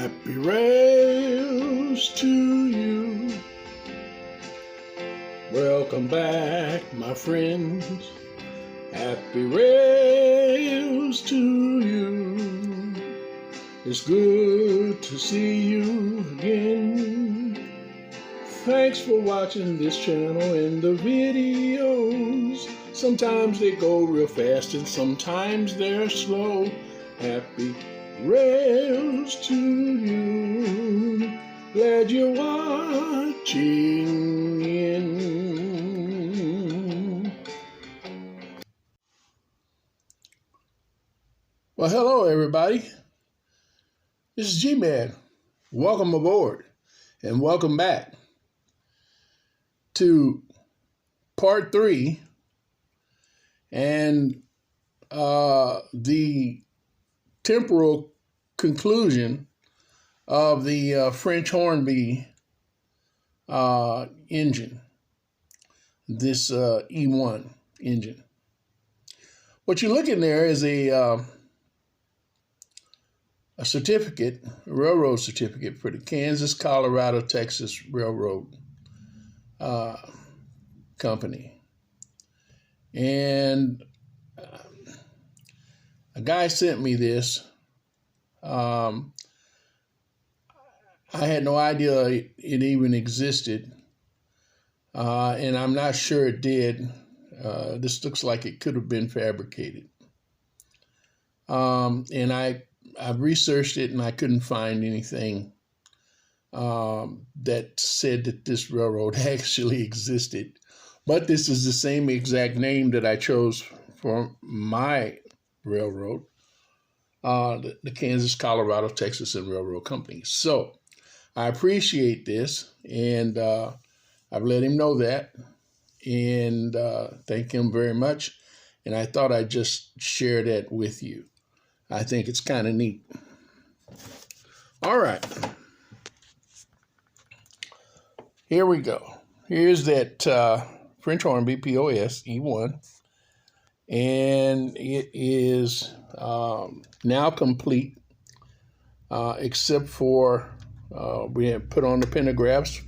Happy rails to you. Welcome back, my friends. Happy rails to you. It's good to see you again. Thanks for watching this channel and the videos. Sometimes they go real fast and sometimes they're slow. Happy rails to you. Glad you're watching in. Well, hello everybody. This is G-Man. Welcome aboard and welcome back to part 3 and the temporal conclusion of the French Hornby engine, this E-1 engine. What you look in there is a certificate, a railroad certificate for the Kansas, Colorado, Texas Railroad Company. And a guy sent me this. I had no idea it even existed, and I'm not sure it did. This looks like it could have been fabricated. And I've researched it, and I couldn't find anything that said that this railroad actually existed. But this is the same exact name that I chose for my railroad, the Kansas, Colorado, Texas, and Railroad Company. So I appreciate this, and I've let him know that, and thank him very much. And I thought I'd just share that with you. I think it's kind of neat. All right. Here we go. Here's that French Hornby POS E-1. And it is now complete, except for we have put on the pantographs,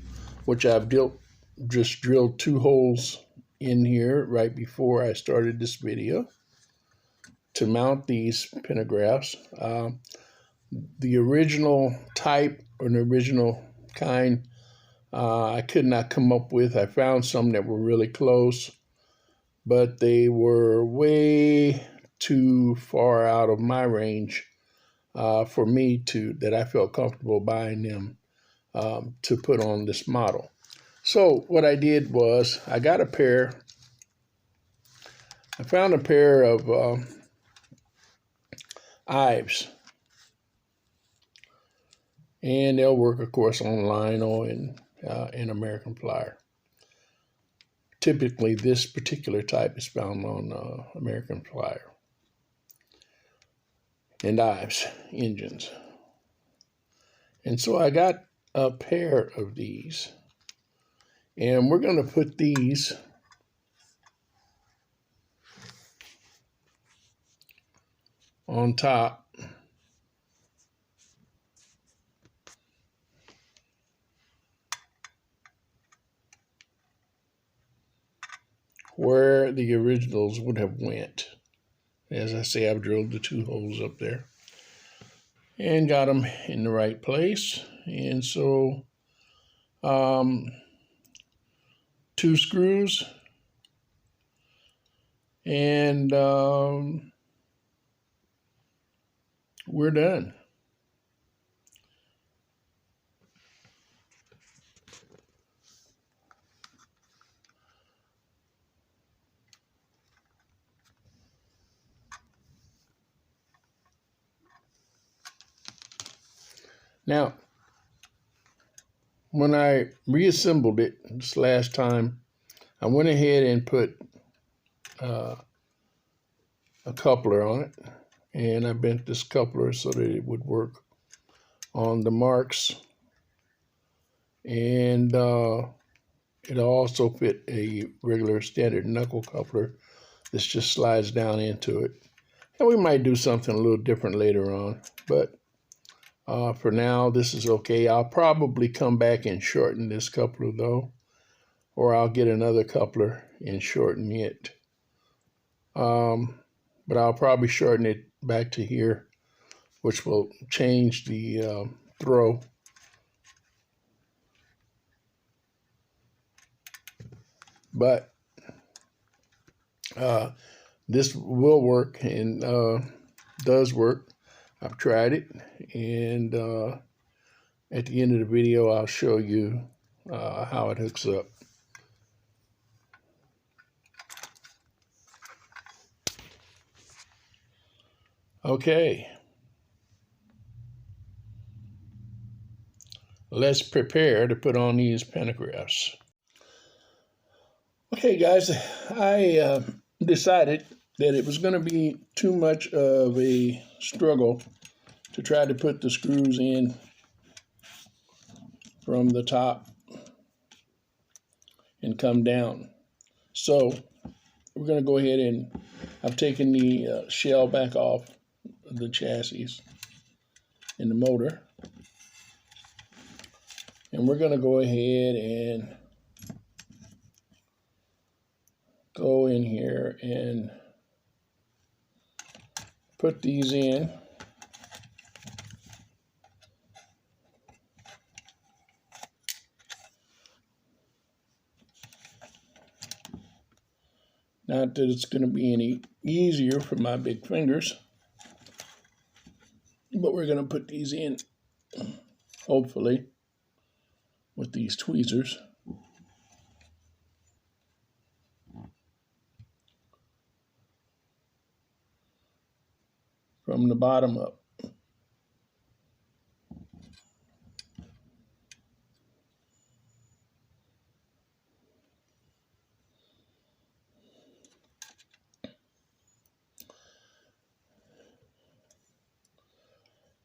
which I've just drilled 2 holes in here right before I started this video to mount these pantographs. The original type or the original kind I could not come up with. I found some that were really close, but they were way too far out of my range for me that I felt comfortable buying them to put on this model. So what I did was I found a pair of Ives, and they'll work, of course, on Lino and American Flyer. Typically, this particular type is found on American Flyer and Ives engines. And so I got a pair of these, and we're going to put these on top where the originals would have went. As I say, I've drilled the 2 holes up there and got them in the right place. And so 2 screws, and we're done. Now, when I reassembled it this last time, I went ahead and put a coupler on it, and I bent this coupler so that it would work on the marks, and it also fit a regular standard knuckle coupler. This just slides down into it, and we might do something a little different later on, but For now, this is okay. I'll probably come back and shorten this coupler though, or I'll get another coupler and shorten it. But I'll probably shorten it back to here, which will change the throw. But this will work and does work. I've tried it, and at the end of the video, I'll show you how it hooks up. Okay, let's prepare to put on these pantographs. Okay, guys, I decided that it was going to be too much of a struggle to try to put the screws in from the top and come down. So we're going to go ahead and I've taken the shell back off the chassis and the motor, and we're going to go ahead and go in here and put these in. Not that it's going to be any easier for my big fingers, but we're going to put these in, hopefully, with these tweezers. From the bottom up.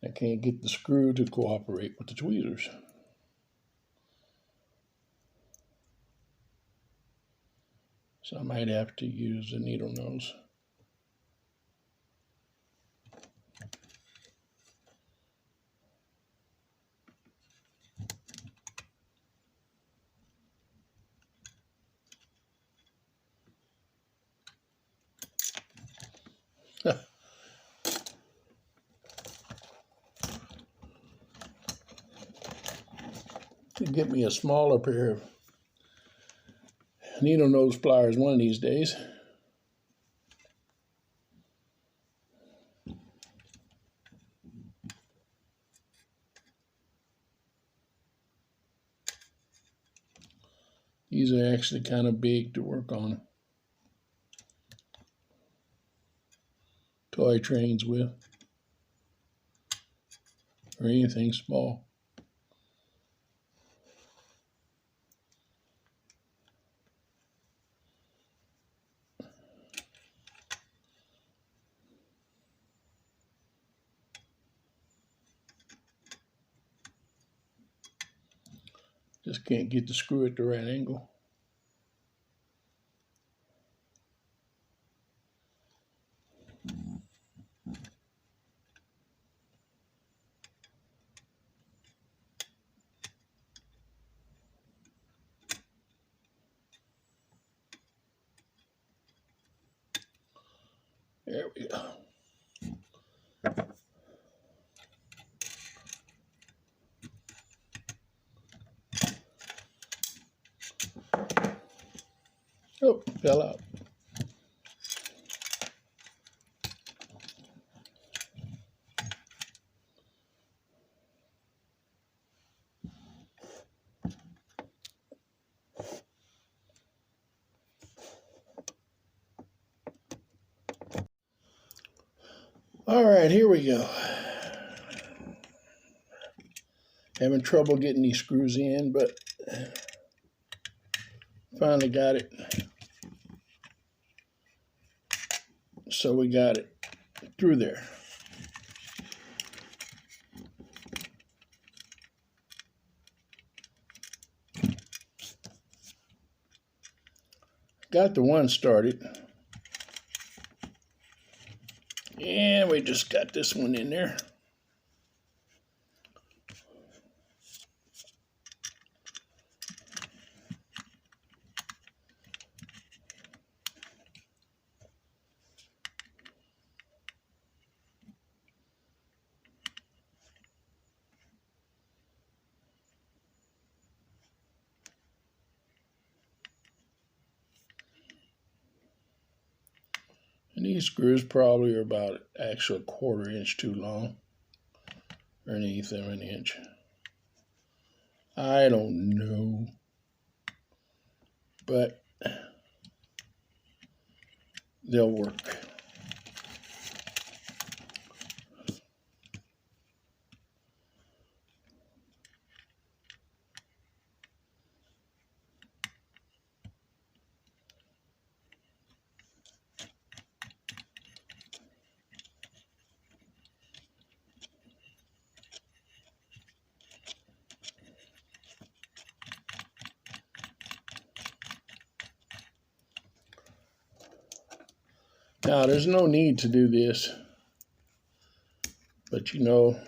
I can't get the screw to cooperate with the tweezers. So I might have to use a needle nose. To get me a smaller pair of needle nose pliers one of these days. These are actually kind of big to work on toy trains with, or anything small. Just can't get the screw at the right angle. There we go. Oh, fell out. All right, here we go. Having trouble getting these screws in, but finally got it. So we got it through there. Got the one started. And we just got this one in there. These screws probably are about actually a 1/4 inch too long, or 1/8 of an inch. I don't know, but they'll work. Now, there's no need to do this, but you know,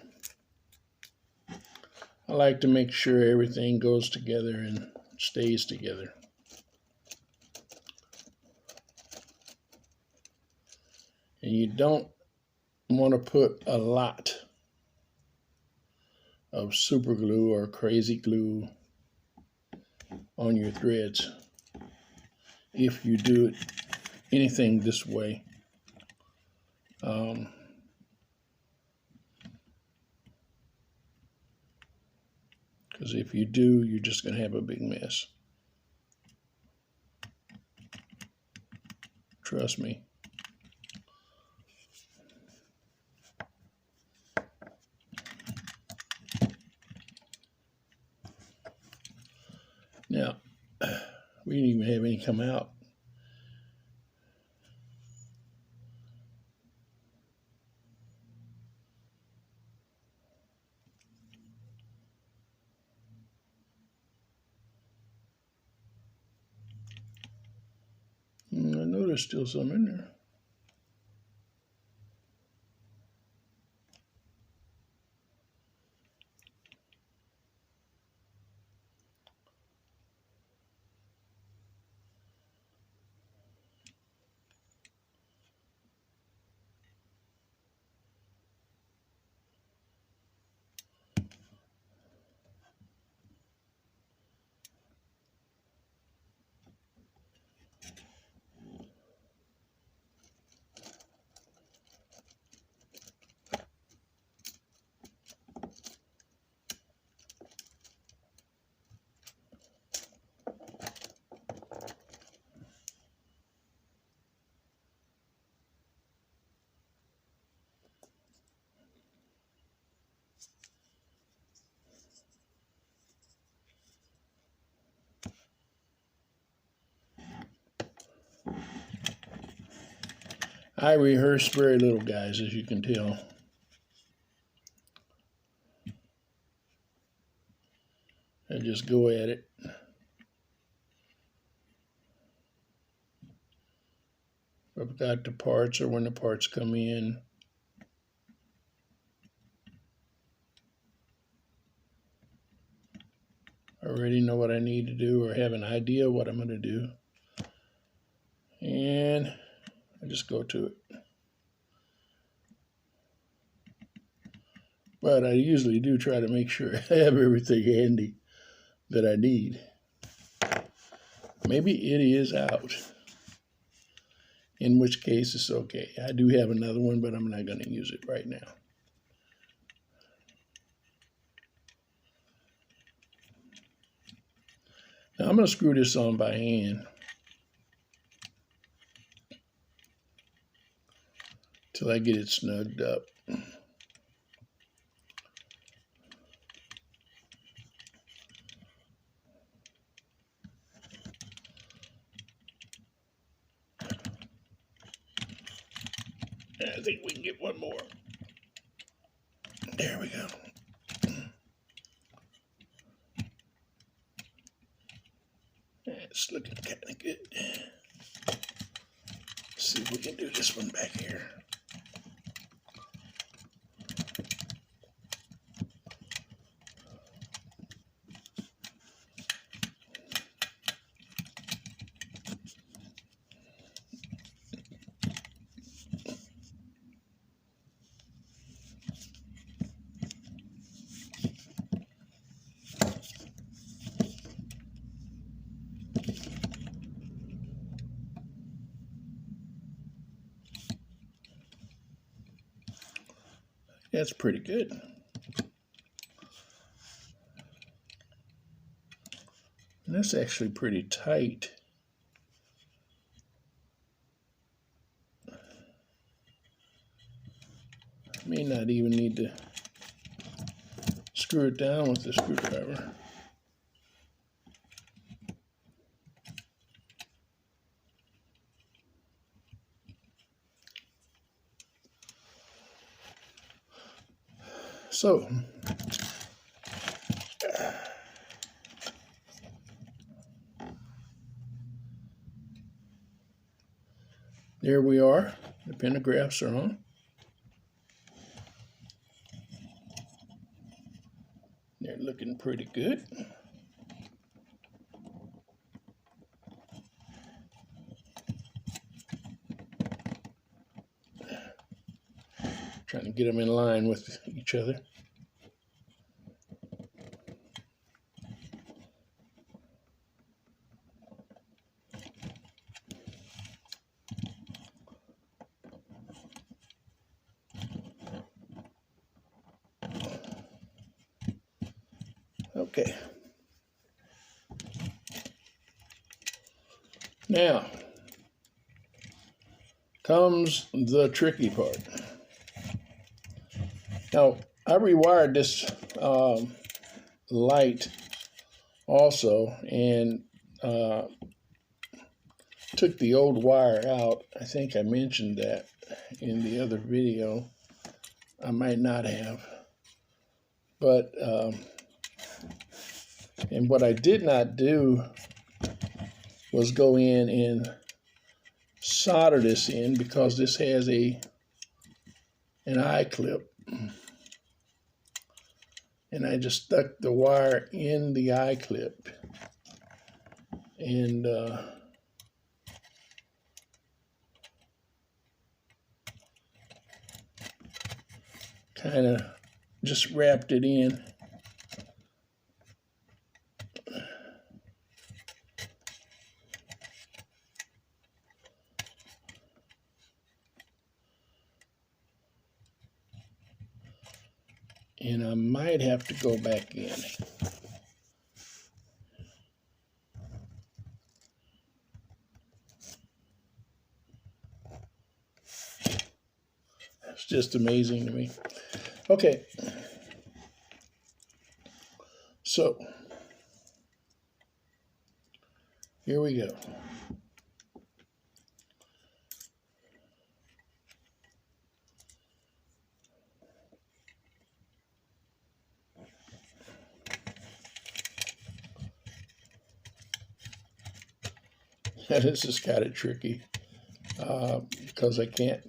I like to make sure everything goes together and stays together. And you don't want to put a lot of super glue or crazy glue on your threads if you do it anything this way. Because if you do, you're just going to have a big mess. Trust me. Now, we didn't even have any come out. I know there's still some in there. I rehearse very little, guys, as you can tell. I just go at it. I've got the parts, or when the parts come in. I already know what I need to do, or have an idea of what I'm going to do. And I just go to it. But I usually do try to make sure I have everything handy that I need. Maybe it is out, in which case it's okay. I do have another one, but I'm not going to use it right now. Now I'm going to screw this on by hand till I get it snugged up. I think we can get one more. There we go. It's looking kind of good. Let's see if we can do this one back here. That's pretty good. And that's actually pretty tight. May not even need to screw it down with the screwdriver. So, there we are. The pantographs are on. They're looking pretty good. Trying to get them in line with each other. Okay. Now comes the tricky part. Now, I rewired this light also and took the old wire out. I think I mentioned that in the other video. I might not have. But, and what I did not do was go in and solder this in because this has an eye clip. And I just stuck the wire in the eye clip and kind of just wrapped it in. And I might have to go back in. It's just amazing to me. Okay. So, here we go. This is kind of tricky because I can't.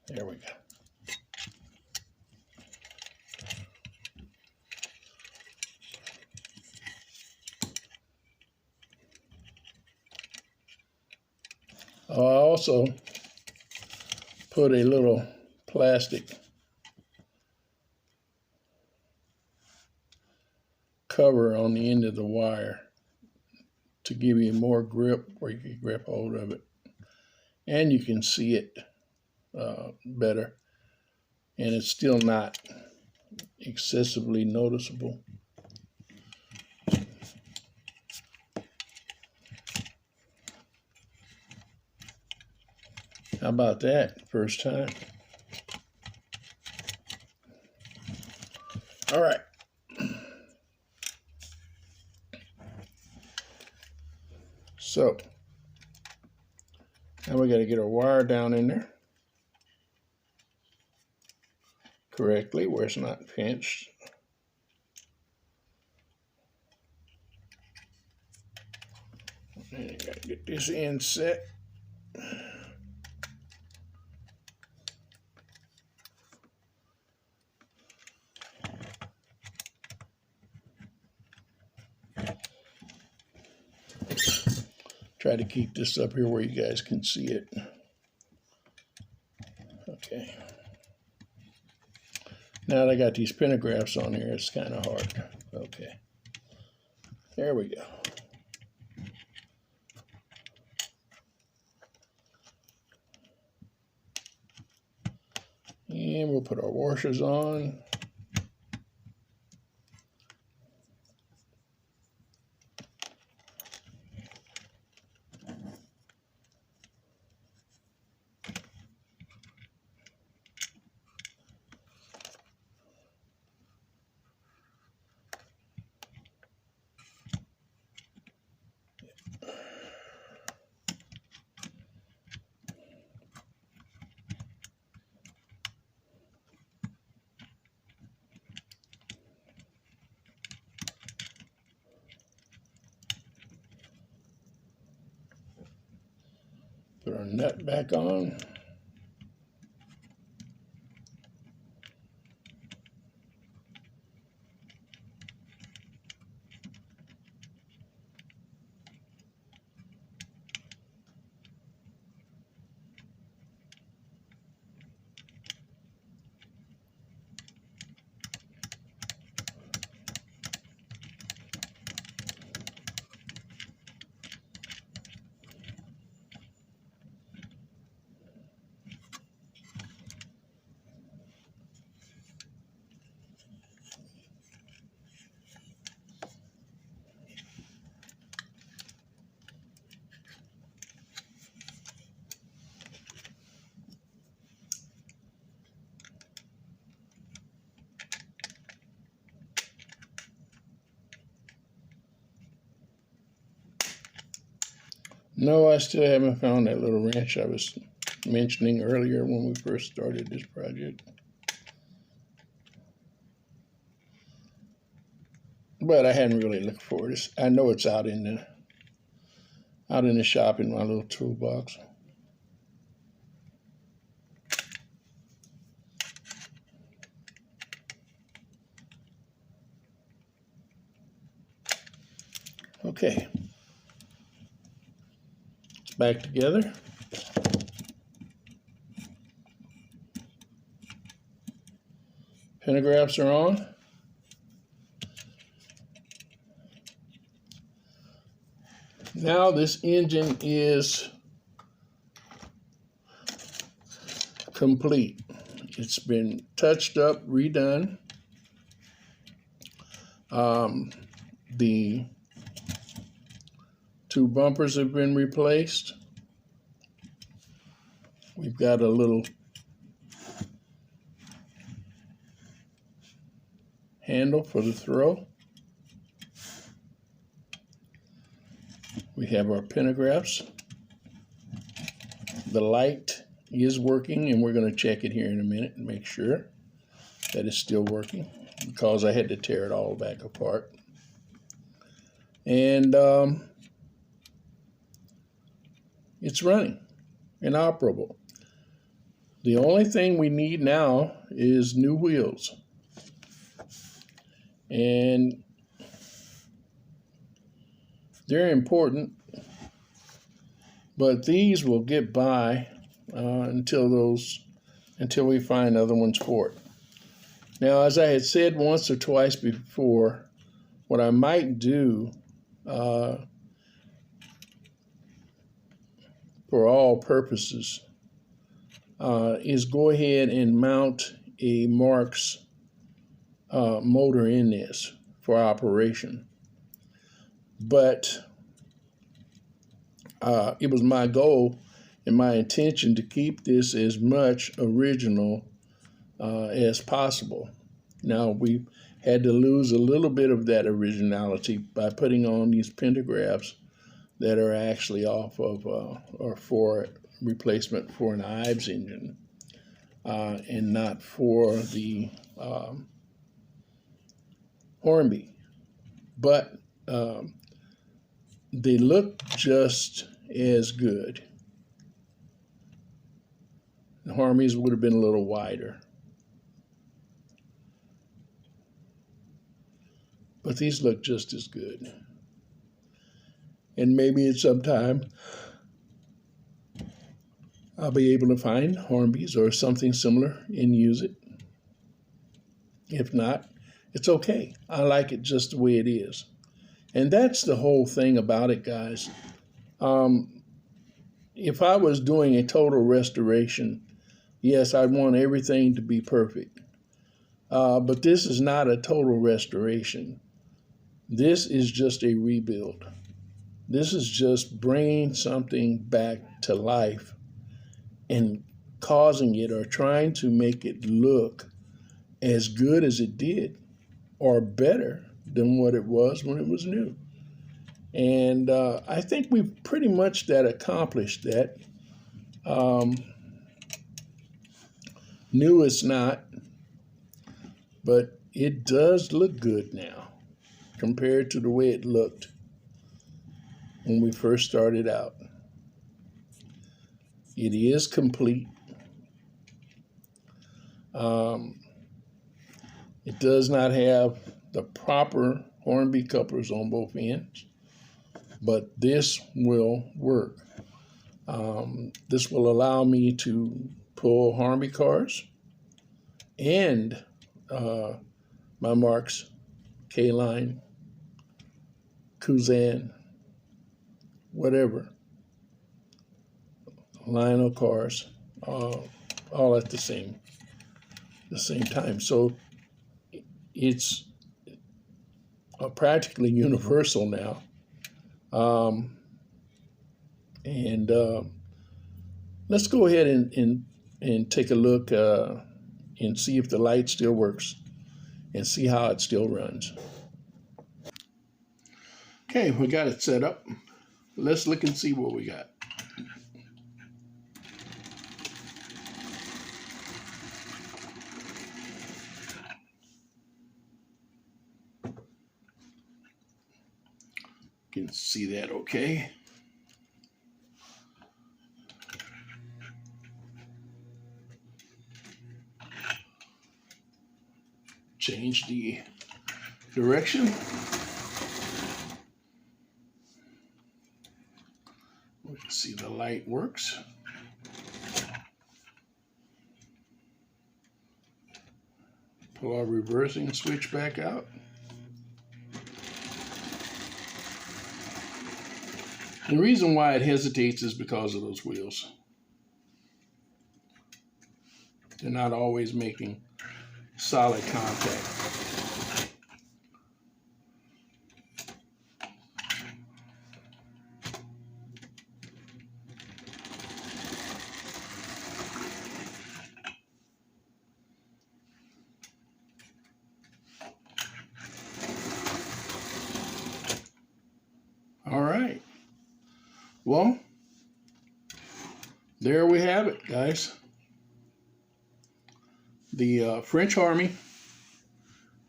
There we go. I also put a little plastic cover on the end of the wire to give you more grip where you can grip hold of it. And you can see it better. And it's still not excessively noticeable. How about that? First time. All right. So now we got to get our wire down in there correctly where it's not pinched. And you got to get this end set. Try to keep this up here where you guys can see it. Okay. Now that I got these pantographs on here, it's kind of hard. Okay. There we go. And we'll put our washers on. Put our nut back on. No, I still haven't found that little wrench I was mentioning earlier when we first started this project. But I hadn't really looked for it. I know it's out in the shop in my little toolbox. Okay. It's back together. Pantographs are on. Now this engine is complete. It's been touched up, redone. The two bumpers have been replaced. We've got a little handle for the throw. We have our pantographs. The light is working, and we're going to check it here in a minute and make sure that it's still working, because I had to tear it all back apart. And it's running and operable. The only thing we need now is new wheels. And they're important, but these will get by until we find other ones for it. Now, as I had said once or twice before, what I might do for all purposes is go ahead and mount a Marx motor in this for operation. But it was my goal and my intention to keep this as much original as possible. Now, we had to lose a little bit of that originality by putting on these pantographs that are actually off of or for replacement for an Ives engine and not for the Hornby. But they look just as good. The Hornbys would have been a little wider. But these look just as good. And maybe at some time I'll be able to find Hornbys or something similar and use it. If not, it's okay. I like it just the way it is. And that's the whole thing about it, guys. If I was doing a total restoration, yes, I want everything to be perfect. But this is not a total restoration. This is just a rebuild. This is just bringing something back to life and causing it or trying to make it look as good as it did or better than what it was when it was new. And I think we've pretty much accomplished that. New it's not, but it does look good now compared to the way it looked when we first started out. It is complete. It does not have the proper Hornby couplers on both ends, but this will work. This will allow me to pull Hornby cars and my Marks, K-Line, Kuzan, whatever, Lionel cars, all at the same time. So it's practically universal now. Let's go ahead and take a look and see if the light still works and see how it still runs. Okay, we got it set up. Let's look and see what we got. You can see that okay. Change the direction. We can see the light works. Pull our reversing switch back out. The reason why it hesitates is because of those wheels. They're not always making solid contact. All right. Well, there we have it, guys. The French Army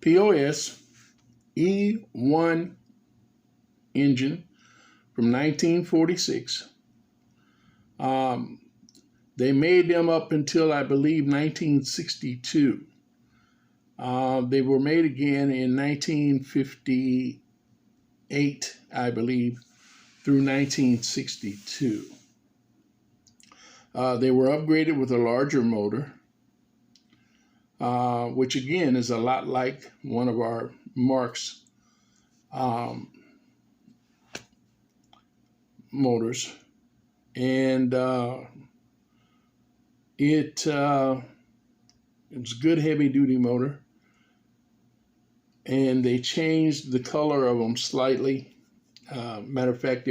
POS E-1 engine from 1946. They made them up until, I believe, 1962. They were made again in 1958, I believe, through 1962. They were upgraded with a larger motor, which again is a lot like one of our Marks motors. And it's a good heavy duty motor. And they changed the color of them slightly. Matter of fact,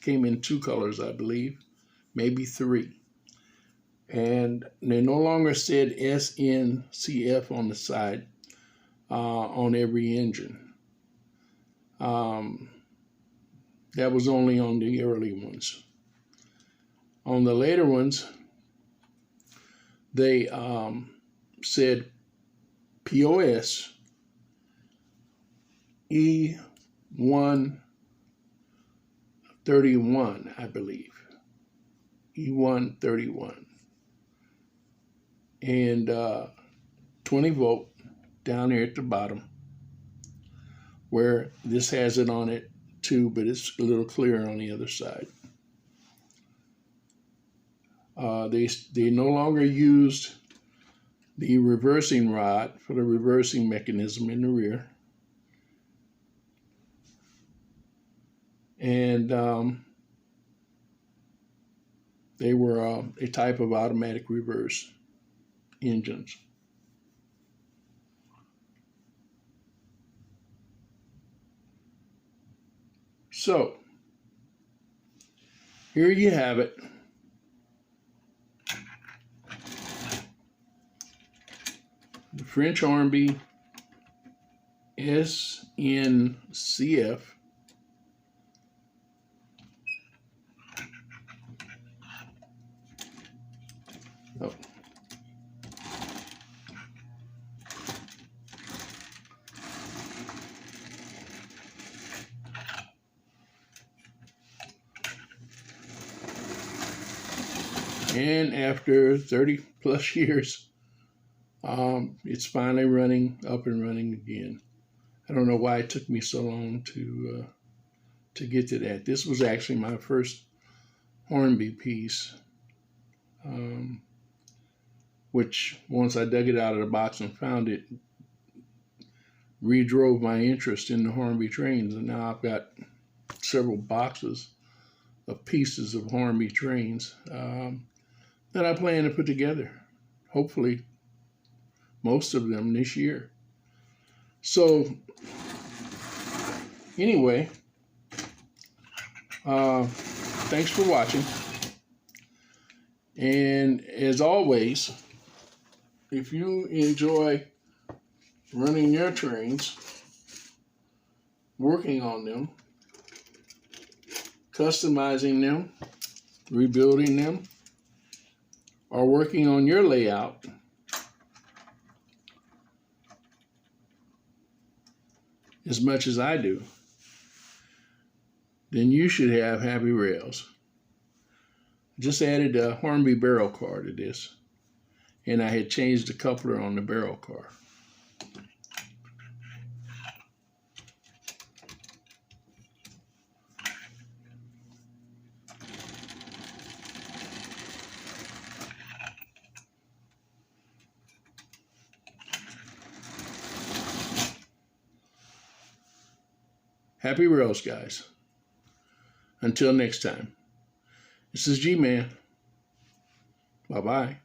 came in 2 colors, I believe, maybe 3. And they no longer said SNCF on the side on every engine. That was only on the early ones. On the later ones, they said POS E-131, I believe. E-131. And 20 volt down here at the bottom, where this has it on it too, but it's a little clearer on the other side. They no longer used the reversing rod for the reversing mechanism in the rear. and they were a type of automatic reverse engines. So here you have it. The French Hornby SNCF oh. And after 30 plus years, it's finally up and running again. I don't know why it took me so long to get to that. This was actually my first Hornby piece, which once I dug it out of the box and found it, redrove my interest in the Hornby trains. And now I've got several boxes of pieces of Hornby trains that I plan to put together. Hopefully, most of them this year. So, anyway, thanks for watching. And as always, if you enjoy running your trains, working on them, customizing them, rebuilding them, or working on your layout, as much as I do, then you should have happy rails. Just added a Hornby barrel car to this, and I had changed the coupler on the barrel car. Happy rails, guys. Until next time, this is G-Man. Bye-bye.